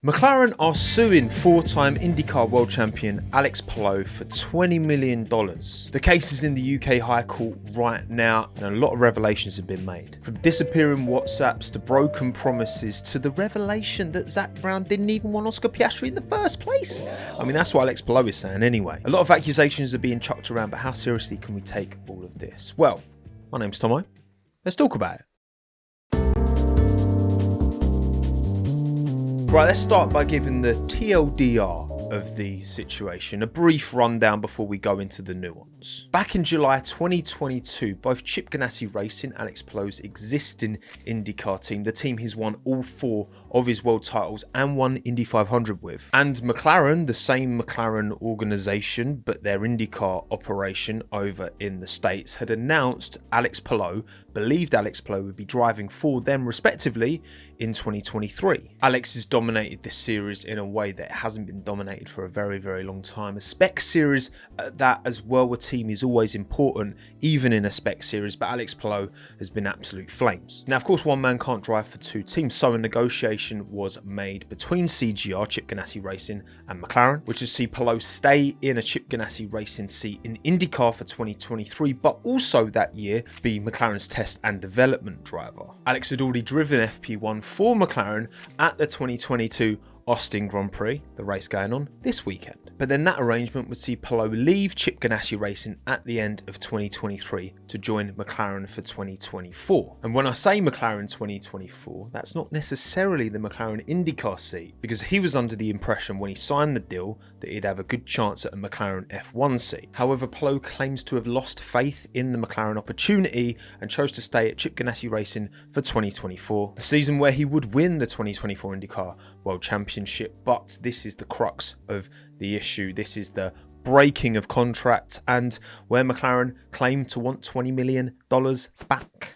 McLaren are suing four-time IndyCar world champion Alex Palou for $20 million. The case is in the UK High Court right now, and a lot of revelations have been made. From disappearing WhatsApps to broken promises to the revelation that Zak Brown didn't even want Oscar Piastri in the first place. I mean, that's what Alex Palou is saying anyway. A lot of accusations are being chucked around, but how seriously can we take all of this? Well, my name's Tommo. Let's talk about it. Right, let's start by giving the TLDR of the situation, a brief rundown before we go into the nuance. Back in July 2022, both Chip Ganassi Racing, Alex Palou's existing IndyCar team, the team he's won all four of his world titles and won Indy 500 with, and McLaren, the same McLaren organisation, but their IndyCar operation over in the States, had announced believed Alex Palou would be driving for them respectively in 2023. Alex has dominated this series in a way that it hasn't been dominated for a very, very long time. A spec series that as well, a team is always important, even in a spec series, but Alex Palou has been absolute flames. Now, of course, one man can't drive for two teams, so a negotiation was made between CGR, Chip Ganassi Racing, and McLaren, which is to see Palou stay in a Chip Ganassi Racing seat in IndyCar for 2023, but also that year be McLaren's test and development driver. Alex had already driven FP1 for McLaren at the 2022 Austin Grand Prix, the race going on this weekend. But then that arrangement would see Palou leave Chip Ganassi Racing at the end of 2023 to join McLaren for 2024. And when I say McLaren 2024, that's not necessarily the McLaren IndyCar seat, because he was under the impression when he signed the deal that he'd have a good chance at a McLaren F1 seat. However, Palou claims to have lost faith in the McLaren opportunity and chose to stay at Chip Ganassi Racing for 2024, a season where he would win the 2024 IndyCar World Championship. But this is the crux of the issue. This is the breaking of contract, and where McLaren claimed to want $20 million back.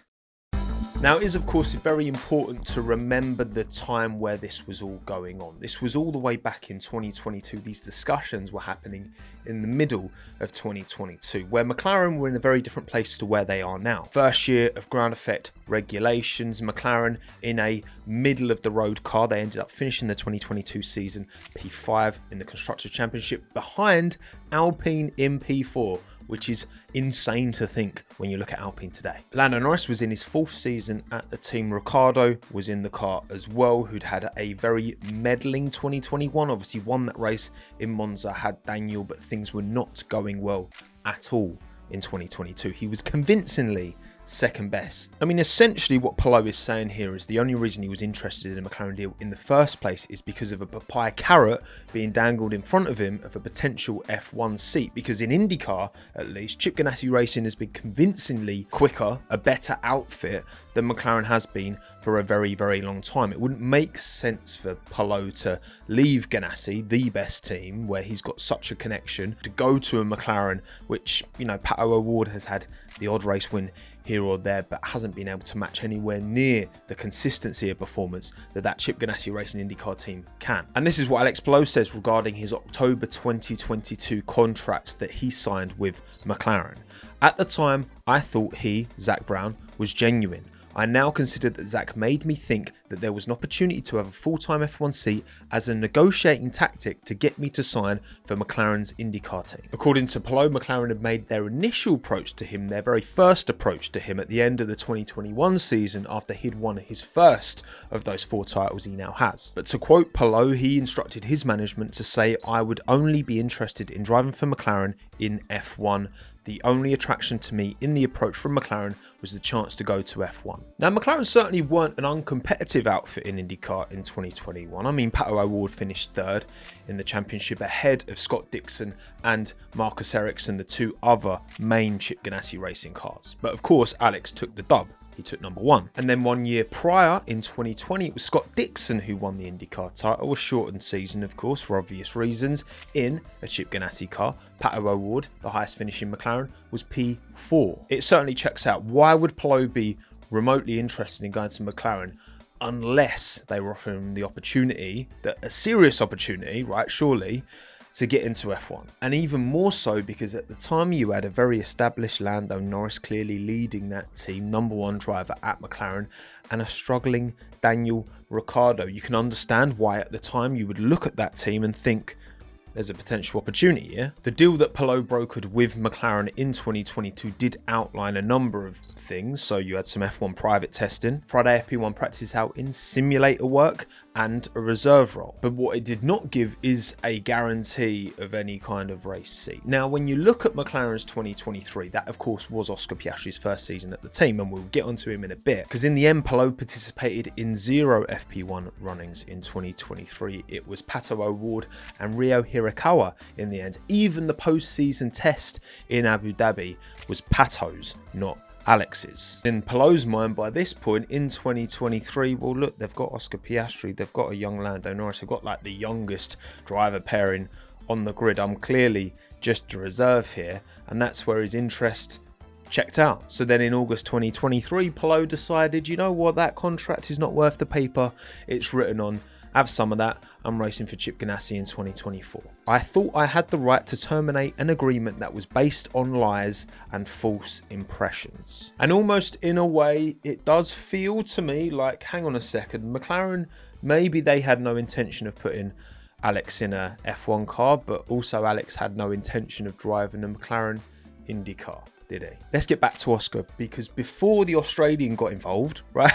Now, it is of course very important to remember the time where this was all going on. This was all the way back in 2022. These discussions were happening in the middle of 2022, where McLaren were in a very different place to where they are now. First year of ground effect regulations, McLaren in a middle of the road car. They ended up finishing the 2022 season P5 in the Constructors' Championship behind Alpine in P4, which is insane to think when you look at Alpine today. Lando Norris was in his fourth season at the team. Ricciardo was in the car as well, who'd had a very meddling 2021. Obviously won that race in Monza, had Daniel, but things were not going well at all in 2022. He was convincingly second best. I mean, essentially what Palou is saying here is the only reason he was interested in a McLaren deal in the first place is because of a papaya carrot being dangled in front of him of a potential F1 seat, because in IndyCar, at least, Chip Ganassi Racing has been convincingly quicker, a better outfit than McLaren has been for a very, very long time. It wouldn't make sense for Palou to leave Ganassi, the best team, where he's got such a connection, to go to a McLaren, which, you know, Pato O'Ward has had the odd race win here or there, but hasn't been able to match anywhere near the consistency of performance that Chip Ganassi Racing IndyCar team can. And this is what Alex Palou says regarding his October 2022 contract that he signed with McLaren. At the time, I thought he, Zak Brown, was genuine. I now consider that Zak made me think that there was an opportunity to have a full-time F1 seat as a negotiating tactic to get me to sign for McLaren's IndyCar team. According to Palou, McLaren had made their initial approach to him, their very first approach to him at the end of the 2021 season after he'd won his first of those four titles he now has. But to quote Palou, he instructed his management to say, "I would only be interested in driving for McLaren in F1. The only attraction to me in the approach from McLaren was the chance to go to F1. Now, McLaren certainly weren't an uncompetitive outfit in IndyCar in 2021. I mean, Pato O'Ward finished third in the championship ahead of Scott Dixon and Marcus Ericsson, the two other main Chip Ganassi Racing cars. But of course, Alex took the dub. He took number one. And then 1 year prior, in 2020, it was Scott Dixon who won the IndyCar title. A shortened season, of course, for obvious reasons, in a Chip Ganassi car. Pato O'Ward, the highest finishing McLaren, was P4. It certainly checks out. Why would Palou be remotely interested in going to McLaren unless they were offering him the opportunity, a serious opportunity, right, surely, to get into F1. And even more so because at the time you had a very established Lando Norris clearly leading that team, #1 driver at McLaren, and a struggling Daniel Ricciardo. You can understand why at the time you would look at that team and think, there's a potential opportunity here. The deal that Palou brokered with McLaren in 2022 did outline a number of things. So you had some F1 private testing, Friday FP1 practice out in simulator work, and a reserve role. But what it did not give is a guarantee of any kind of race seat. Now, when you look at McLaren's 2023, that of course was Oscar Piastri's first season at the team, and we'll get onto him in a bit, because in the end, Palou participated in 0 FP1 runnings in 2023. It was Pato O'Ward and Rio Hirakawa in the end. Even the post-season test in Abu Dhabi was Pato's, not Alex's. In Palou's mind, by this point in 2023, well, look, they've got Oscar Piastri, they've got a young Lando Norris, they've got like the youngest driver pairing on the grid. I'm clearly just a reserve here, and that's where his interest checked out. So then in August 2023, Palou decided, you know what, that contract is not worth the paper it's written on. Have some of that. I'm racing for Chip Ganassi in 2024. I thought I had the right to terminate an agreement that was based on lies and false impressions. And almost in a way, it does feel to me like, hang on a second, McLaren, maybe they had no intention of putting Alex in a F1 car, but also Alex had no intention of driving a McLaren IndyCar. Did he? Let's get back to Oscar, because before the Australian got involved, right,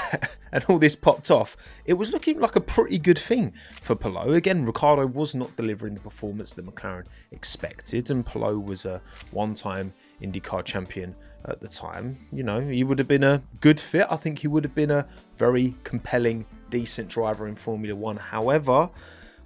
and all this popped off, it was looking like a pretty good thing for Palou. Again, Ricciardo was not delivering the performance that McLaren expected, and Palou was a one-time IndyCar champion at the time. You know, he would have been a good fit. I think he would have been a very compelling, decent driver in Formula One. However,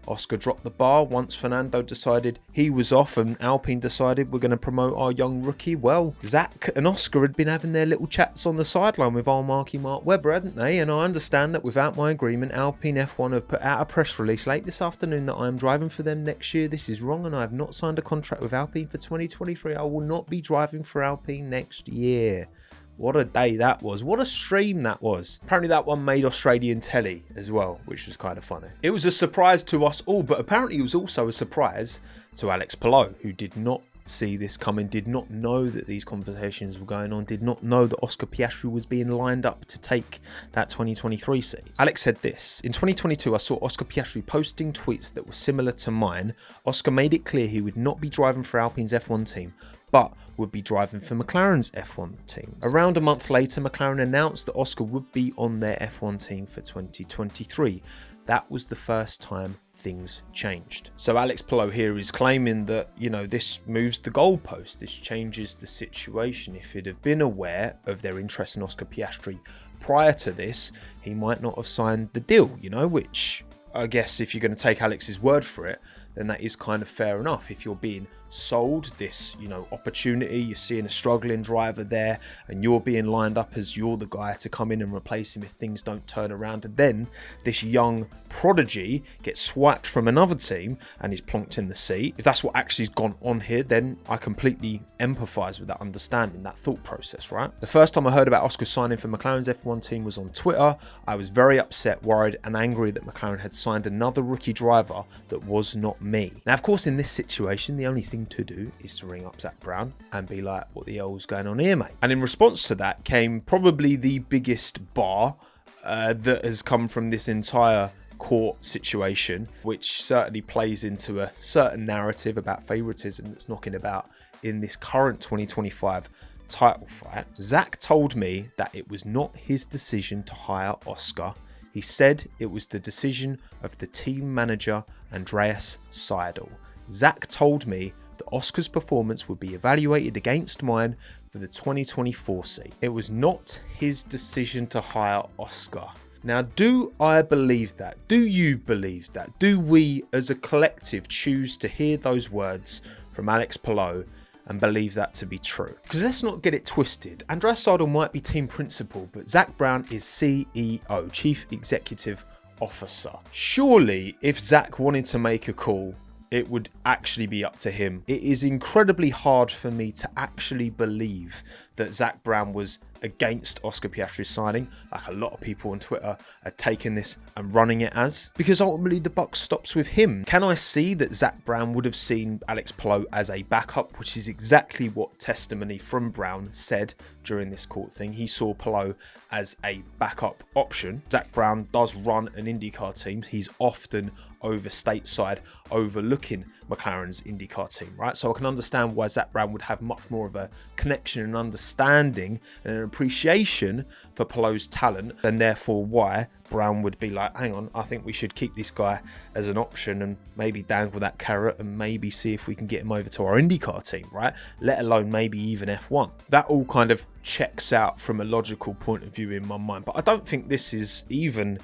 Oscar dropped the bar once Fernando decided he was off and Alpine decided we're going to promote our young rookie. Well, Zach and Oscar had been having their little chats on the sideline with our Mark Webber, hadn't they? And I understand that without my agreement, Alpine F1 have put out a press release late this afternoon that I am driving for them next year. This is wrong, and I have not signed a contract with Alpine for 2023. I will not be driving for Alpine next year. What a day that was. What a stream that was. Apparently that one made Australian telly as well, which was kind of funny. It was a surprise to us all, but apparently it was also a surprise to Alex Palou, who did not see this coming, did not know that these conversations were going on, did not know that Oscar Piastri was being lined up to take that 2023 seat. Alex said this: in 2022, I saw Oscar Piastri posting tweets that were similar to mine. Oscar made it clear he would not be driving for Alpine's F1 team, but would be driving for McLaren's F1 team. Around a month later, McLaren announced that Oscar would be on their F1 team for 2023. That was the first time things changed. So Alex Palou here is claiming that, you know, this moves the goalpost, this changes the situation. If he'd have been aware of their interest in Oscar Piastri prior to this, he might not have signed the deal, you know, which I guess if you're going to take Alex's word for it, then that is kind of fair enough. If you're being sold this, you know, opportunity, you're seeing a struggling driver there and you're being lined up as you're the guy to come in and replace him if things don't turn around, and then this young prodigy gets swiped from another team and is plonked in the seat. If that's what actually has gone on here, then I completely empathize with that understanding, that thought process, right? The first time I heard about Oscar signing for McLaren's F1 team was on Twitter. I was very upset, worried and angry that McLaren had signed another rookie driver that was not me. Now, of course, in this situation, the only thing to do is to ring up Zach Brown and be like, what the hell's going on here, mate? And in response to that came probably the biggest bar that has come from this entire court situation, which certainly plays into a certain narrative about favoritism that's knocking about in this current 2025 title fight. Zach told me that it was not his decision to hire Oscar. He said it was the decision of the team manager, Andreas Seidel. Zach told me that Oscar's performance would be evaluated against mine for the 2024 seat. It was not his decision to hire Oscar. Now, do I believe that? Do you believe that? Do we as a collective choose to hear those words from Alex Palou and believe that to be true? Because let's not get it twisted. Andreas Seidel might be team principal, but Zach Brown is CEO, Chief Executive Officer. Surely, if Zach wanted to make a call, it would actually be up to him. It is incredibly hard for me to actually believe that Zach Brown was against Oscar Piastri's signing, like a lot of people on Twitter are taking this and running it as, because ultimately the buck stops with him. Can I see that Zak Brown would have seen Alex Palou as a backup, which is exactly what testimony from Brown said during this court thing. He saw Palou as a backup option. Zak Brown does run an IndyCar team. He's often over stateside overlooking McLaren's IndyCar team, right? So I can understand why Zak Brown would have much more of a connection and understanding and an appreciation for Palou's talent, and therefore why Brown would be like, hang on, I think we should keep this guy as an option and maybe dangle that carrot and maybe see if we can get him over to our IndyCar team, right? Let alone maybe even F1. That all kind of checks out from a logical point of view in my mind, but I don't think this is even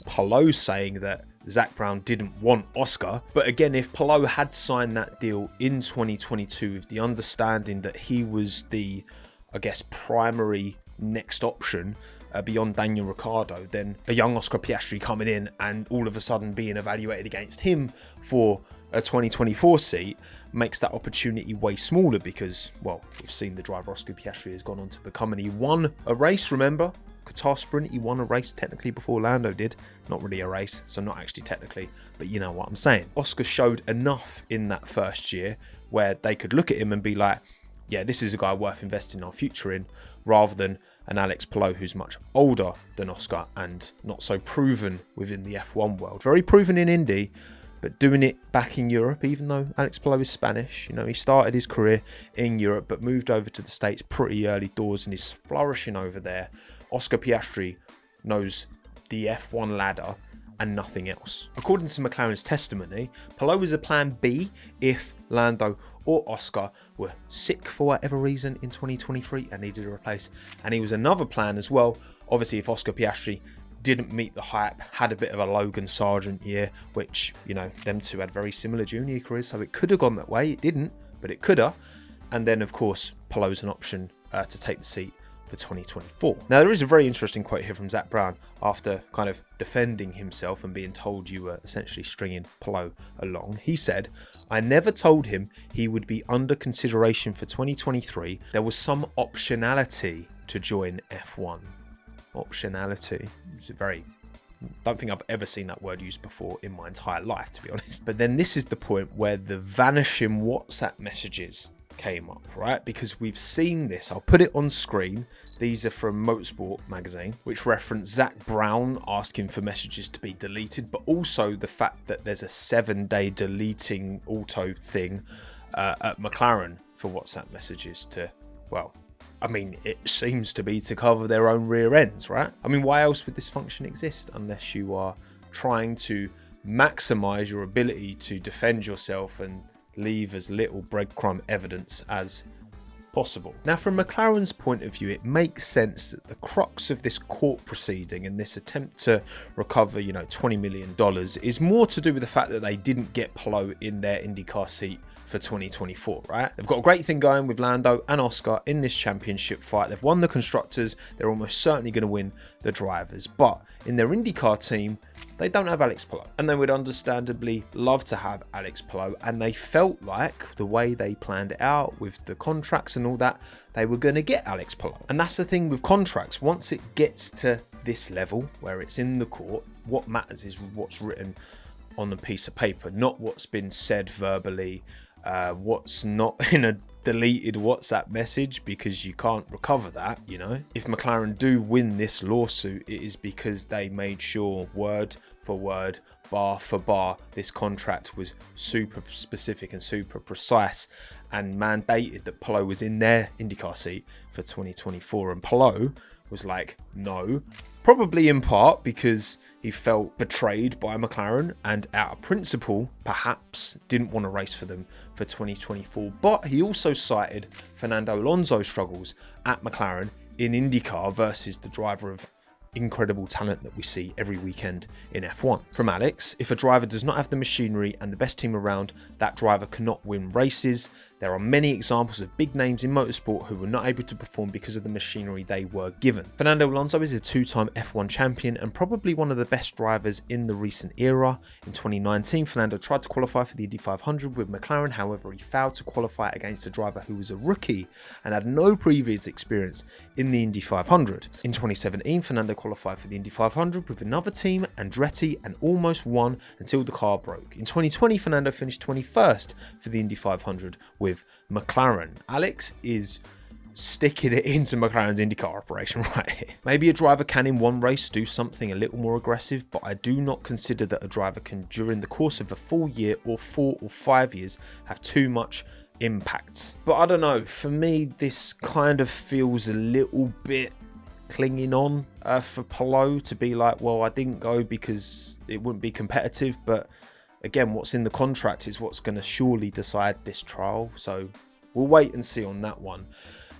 Palou saying that Zak Brown didn't want Oscar. But again, if Palou had signed that deal in 2022 with the understanding that he was the, I guess, primary next option beyond Daniel Ricciardo, then a young Oscar Piastri coming in and all of a sudden being evaluated against him for a 2024 seat makes that opportunity way smaller, because, well, we've seen the driver Oscar Piastri has gone on to become, and he won a race, remember? Qatar Sprint, he won a race technically before Lando did. Not really a race, so not actually technically, but you know what I'm saying. Oscar showed enough in that first year where they could look at him and be like, yeah, this is a guy worth investing our future in, rather than an Alex Palou who's much older than Oscar and not so proven within the F1 world. Very proven in Indy, but doing it back in Europe, even though Alex Palou is Spanish. You know, he started his career in Europe, but moved over to the States pretty early doors and is flourishing over there. Oscar Piastri knows the F1 ladder and nothing else. According to McLaren's testimony, Palou was a plan B if Lando or Oscar were sick for whatever reason in 2023 and needed a replace. And he was another plan as well, obviously, if Oscar Piastri didn't meet the hype, had a bit of a Logan Sargent year, which, you know, them two had very similar junior careers, so it could have gone that way. It didn't, but it could have. And then, of course, Palou's an option to take the seat for 2024. Now, there is a very interesting quote here from Zak Brown after kind of defending himself and being told you were essentially stringing Palou along. He said, "I never told him he would be under consideration for 2023. There was some optionality to join F1. Optionality. It's a very... don't think I've ever seen that word used before in my entire life, to be honest. But then this is the point where the vanishing WhatsApp messages came up, right? Because we've seen this. I'll put it on screen. These are from Motorsport magazine, which reference Zak Brown asking for messages to be deleted, but also the fact that there's a 7-day deleting auto thing at McLaren for WhatsApp messages to, well, I mean, it seems to be to cover their own rear ends, right? I mean, why else would this function exist unless you are trying to maximize your ability to defend yourself and leave as little breadcrumb evidence as possible? Now, from McLaren's point of view, it makes sense that the crux of this court proceeding and this attempt to recover, you know, $20 million is more to do with the fact that they didn't get Palou in their IndyCar seat for 2024, right? They've got a great thing going with Lando and Oscar in this championship fight. They've won the constructors. They're almost certainly going to win the drivers. But in their IndyCar team, they don't have Alex Palou. And they would understandably love to have Alex Palou. And they felt like the way they planned it out with the contracts and all that, they were going to get Alex Palou. And that's the thing with contracts. Once it gets to this level where it's in the court, what matters is what's written on the piece of paper, not what's been said verbally, what's not in a deleted WhatsApp message, because you can't recover that, you know. If McLaren do win this lawsuit, it is because they made sure word for word, bar for bar, this contract was super specific and super precise and mandated that Palou was in their IndyCar seat for 2024. And Palou was like, no, probably in part because he felt betrayed by McLaren and out of principle, perhaps didn't want to race for them for 2024. But he also cited Fernando Alonso's struggles at McLaren in IndyCar versus the driver of incredible talent that we see every weekend in F1. From Alex, if a driver does not have the machinery and the best team around, that driver cannot win races. There are many examples of big names in motorsport who were not able to perform because of the machinery they were given. Fernando Alonso is a two-time F1 champion and probably one of the best drivers in the recent era. In 2019, Fernando tried to qualify for the Indy 500 with McLaren, however he failed to qualify against a driver who was a rookie and had no previous experience in the Indy 500. In 2017, Fernando qualified for the Indy 500 with another team, Andretti, and almost won until the car broke. In 2020, Fernando finished 21st for the Indy 500 with McLaren. Alex is sticking it into McLaren's IndyCar operation right here. Maybe a driver can in one race do something a little more aggressive, but I do not consider that a driver can during the course of a full year or 4 or 5 years have too much impact. But I don't know, for me this kind of feels a little bit clinging on for Palou to be like, well, I didn't go because it wouldn't be competitive, but again, what's in the contract is what's going to surely decide this trial, so we'll wait and see on that one.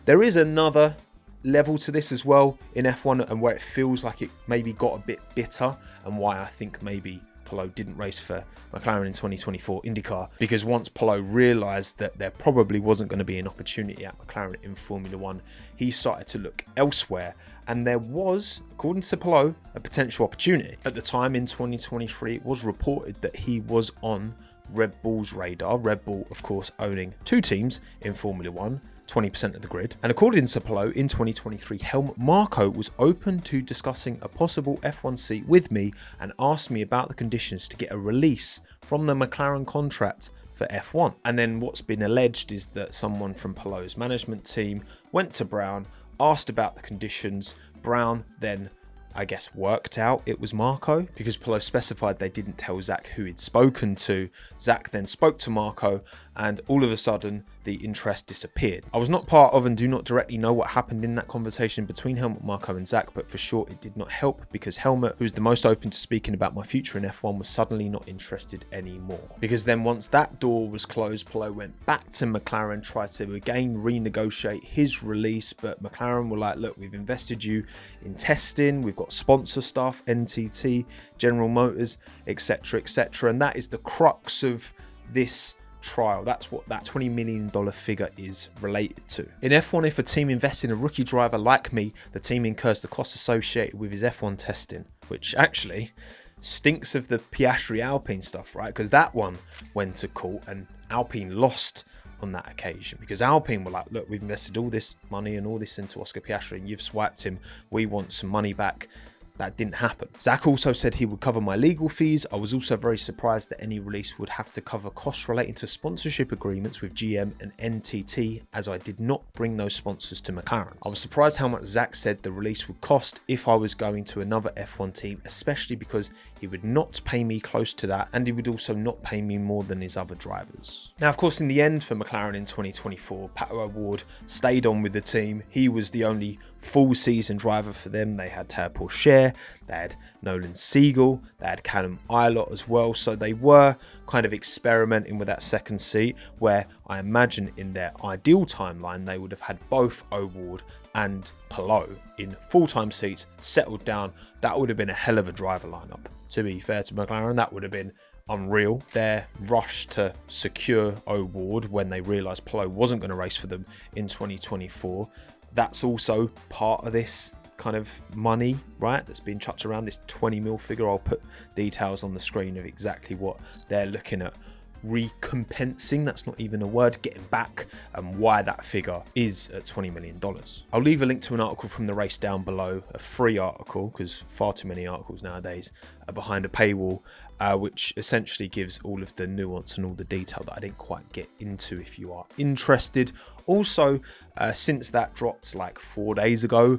There is another level to this as well in F1, and where it feels like it maybe got a bit bitter, and why I think maybe Palou didn't race for McLaren in 2024 IndyCar, because once Palou realised that there probably wasn't going to be an opportunity at McLaren in Formula 1, he started to look elsewhere, and there was, according to Palou, a potential opportunity. At the time in 2023, it was reported that he was on Red Bull's radar. Red Bull, of course, owning 2 teams in Formula 1, 20% of the grid. And according to Palou, in 2023, Helmut Marko was open to discussing a possible F1 seat with me and asked me about the conditions to get a release from the McLaren contract for F1. And then what's been alleged is that someone from Palou's management team went to Brown, asked about the conditions. Brown then, I guess, worked out it was Marko, because Palou specified they didn't tell Zach who he'd spoken to. Zach then spoke to Marko, and all of a sudden the interest disappeared. I was not part of and do not directly know what happened in that conversation between Helmut Marko and Zach, but for sure it did not help, because Helmut, who's the most open to speaking about my future in F1, was suddenly not interested anymore. Because then once that door was closed, Palou went back to McLaren, tried to again renegotiate his release, but McLaren were like, look, we've invested you in testing, we've got sponsor stuff, NTT, General Motors, etc, etc, and that is the crux of this trial. That's what that $20 million figure is related to. In F1, if a team invests in a rookie driver like me, the team incurs the costs associated with his F1 testing, which actually stinks of the Piastri Alpine stuff, right? Because that one went to court and Alpine lost on that occasion, because Alpine were like, look, we've invested all this money and all this into Oscar Piastri and you've swiped him, we want some money back. That didn't happen. Zach also said he would cover my legal fees. I was also very surprised that any release would have to cover costs relating to sponsorship agreements with GM and NTT, as I did not bring those sponsors to McLaren. I was surprised how much Zach said the release would cost if I was going to another F1 team, especially because he would not pay me close to that, and he would also not pay me more than his other drivers. Now, of course, in the end for McLaren in 2024, Pato O'Ward stayed on with the team. He was the only full season driver for them. They had Taya Pourchaire, they had Nolan Siegel, they had Callum Ilott as well, so they were kind of experimenting with that second seat, where I imagine in their ideal timeline they would have had both O'Ward and Palou in full-time seats, settled down. That would have been a hell of a driver lineup. To be fair to McLaren, that would have been unreal. Their rush to secure O'Ward when they realised Palou wasn't going to race for them in 2024, that's also part of this kind of money, right, that's being chucked around, this 20 mil figure. I'll put details on the screen of exactly what they're looking at recompensing, that's not even a word, getting back, and why that figure is at $20 million. I'll leave a link to an article from the race down below, a free article, because far too many articles nowadays are behind a paywall, which essentially gives all of the nuance and all the detail that I didn't quite get into if you are interested. Also, since that dropped like 4 days ago,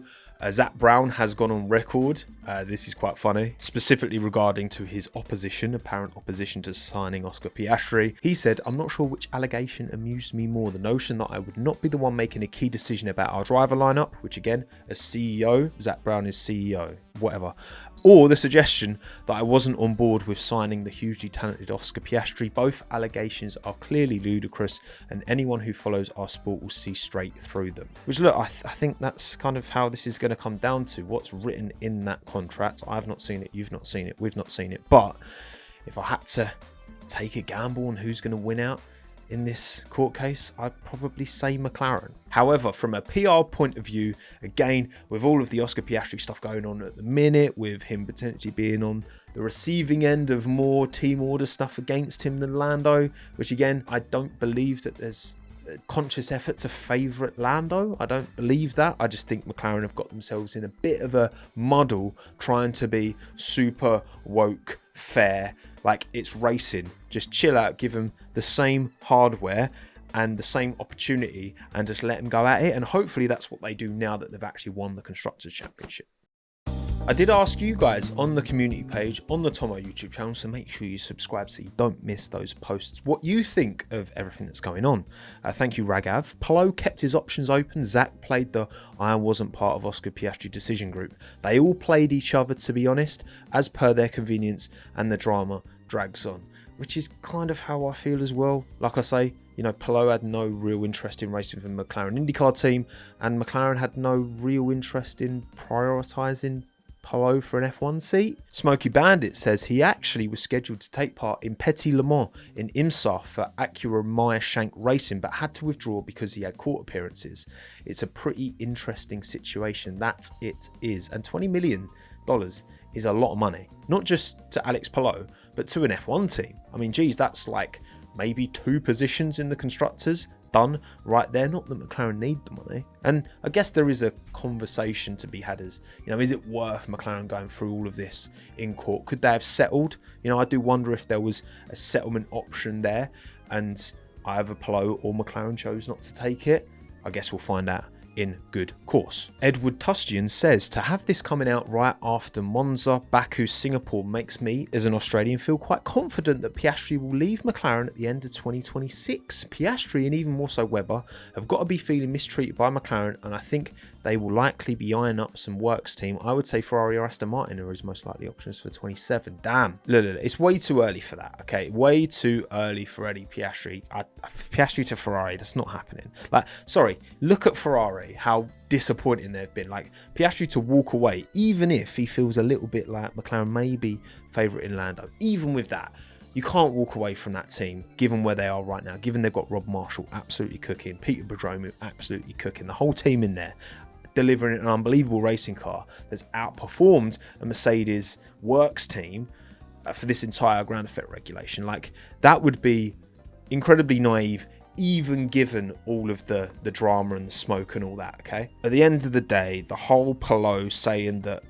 Zach Brown has gone on record, this is quite funny, specifically regarding to his apparent opposition to signing Oscar Piastri. He said, I'm not sure which allegation amused me more, the notion that I would not be the one making a key decision about our driver lineup, which again, as CEO, Zach Brown is CEO. whatever. Or the suggestion that I wasn't on board with signing the hugely talented Oscar Piastri. Both allegations are clearly ludicrous, and anyone who follows our sport will see straight through them. Which, look, I think that's kind of how this is going to come down to. What's written in that contract. I've not seen it, you've not seen it, we've not seen it. But if I had to take a gamble on who's going to win out in this court case, I'd probably say McLaren. However, from a PR point of view, again, with all of the Oscar Piastri stuff going on at the minute, with him potentially being on the receiving end of more team order stuff against him than Lando, which again, I don't believe that there's a conscious effort to favourite Lando. I don't believe that. I just think McLaren have got themselves in a bit of a muddle trying to be super woke, fair. Like, it's racing. Just chill out, give them the same hardware and the same opportunity and just let them go at it. And hopefully that's what they do now that they've actually won the Constructors' Championship. I did ask you guys on the community page on the Tommo YouTube channel, so make sure you subscribe so you don't miss those posts, what you think of everything that's going on. Thank you, Ragav. Palou kept his options open. Zach played the I wasn't part of Oscar Piastri decision group. They all played each other, to be honest, as per their convenience, and the drama drags on, which is kind of how I feel as well. Like I say, you know, Palou had no real interest in racing for the McLaren IndyCar team, and McLaren had no real interest in prioritising Palou for an F1 seat. Smokey Bandit says he actually was scheduled to take part in Petit Le Mans in IMSA for Acura Meyer Shank Racing, but had to withdraw because he had court appearances. It's a pretty interesting situation, that it is. And $20 million is a lot of money, not just to Alex Palou, but to an F1 team. I mean, geez, that's like maybe 2 positions in the Constructors done right there. Not that McLaren need the money. And I guess there is a conversation to be had as, you know, is it worth McLaren going through all of this in court? Could they have settled? You know, I do wonder if there was a settlement option there and either Palou or McLaren chose not to take it. I guess we'll find out in good course. Edward Tustian says, to have this coming out right after Monza, Baku, Singapore makes me, as an Australian, feel quite confident that Piastri will leave McLaren at the end of 2026. Piastri, and even more so Webber, have got to be feeling mistreated by McLaren, and I think they will likely be eyeing up some works team. I would say Ferrari or Aston Martin are his most likely options for 27. Damn. Look, it's way too early for that, okay? Way too early for Eddie Piastri. Piastri to Ferrari, that's not happening. Like, sorry, look at Ferrari, how disappointing they've been. Like, Piastri to walk away, even if he feels a little bit like McLaren may be favourite in Lando, even with that, you can't walk away from that team, given where they are right now, given they've got Rob Marshall absolutely cooking, Peter Bodromu absolutely cooking, the whole team in there, delivering an unbelievable racing car that's outperformed a Mercedes works team for this entire ground effect regulation. Like, that would be incredibly naive, even given all of the drama and the smoke and all that, okay? At the end of the day, the whole Palou saying that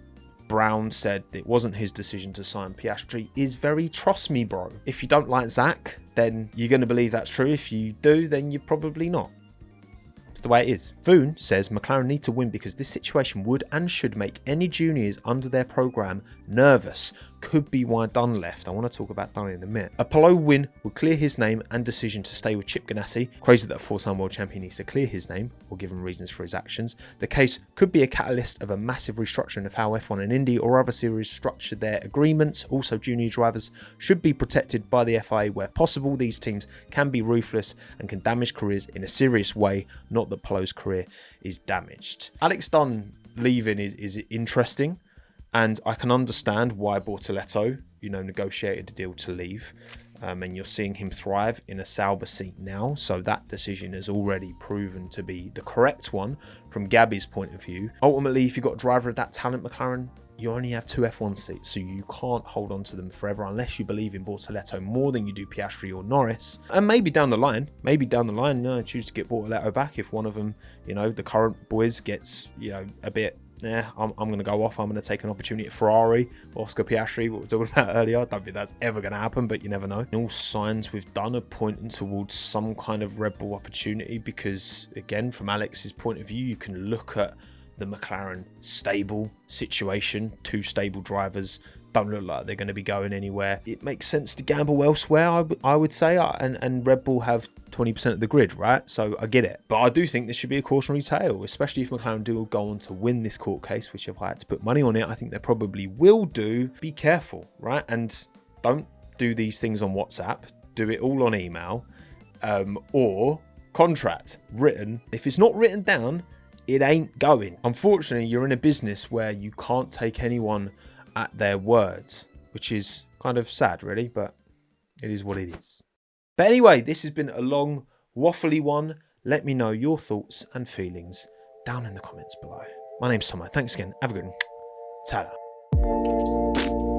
Brown said it wasn't his decision to sign Piastri is very trust me, bro. If you don't like Zach, then you're going to believe that's true. If you do, then you're probably not. It's the way it is. Voon says McLaren need to win because this situation would and should make any juniors under their program nervous. Could be why Dunn left. I want to talk about Dunn in a minute. A Palou win would clear his name and decision to stay with Chip Ganassi. Crazy that a 4-time world champion needs to clear his name or give him reasons for his actions. The case could be a catalyst of a massive restructuring of how F1 and Indy or other series structure their agreements. Also, junior drivers should be protected by the FIA where possible. These teams can be ruthless and can damage careers in a serious way. Not that Palou's career is damaged. Alex Dunn leaving is interesting. And I can understand why Bortoleto, you know, negotiated a deal to leave. And you're seeing him thrive in a Sauber seat now. So that decision has already proven to be the correct one from Gabby's point of view. Ultimately, if you've got a driver of that talent, McLaren, you only have 2 F1 seats. So you can't hold on to them forever unless you believe in Bortoleto more than you do Piastri or Norris. And maybe down the line, choose to get Bortoleto back if one of them, you know, the current boys gets, you know, a bit, I'm going to go off. I'm going to take an opportunity at Ferrari, Oscar Piastri, what we were talking about earlier. I don't think that's ever going to happen, but you never know. And all signs we've done are pointing towards some kind of Red Bull opportunity because, again, from Alex's point of view, you can look at the McLaren stable situation, 2 stable drivers don't look like they're going to be going anywhere. It makes sense to gamble elsewhere, I would say, and Red Bull have 20% of the grid, right? So I get it. But I do think this should be a cautionary tale, especially if McLaren do go on to win this court case, which if I had to put money on it, I think they probably will do. Be careful, right? And don't do these things on WhatsApp. Do it all on email or contract written. If it's not written down, it ain't going. Unfortunately, you're in a business where you can't take anyone at their words, which is kind of sad, really, but it is what it is. But anyway, this has been a long, waffly one. Let me know your thoughts and feelings down in the comments below. My name's Tomo. Thanks again. Have a good one. Ta-da.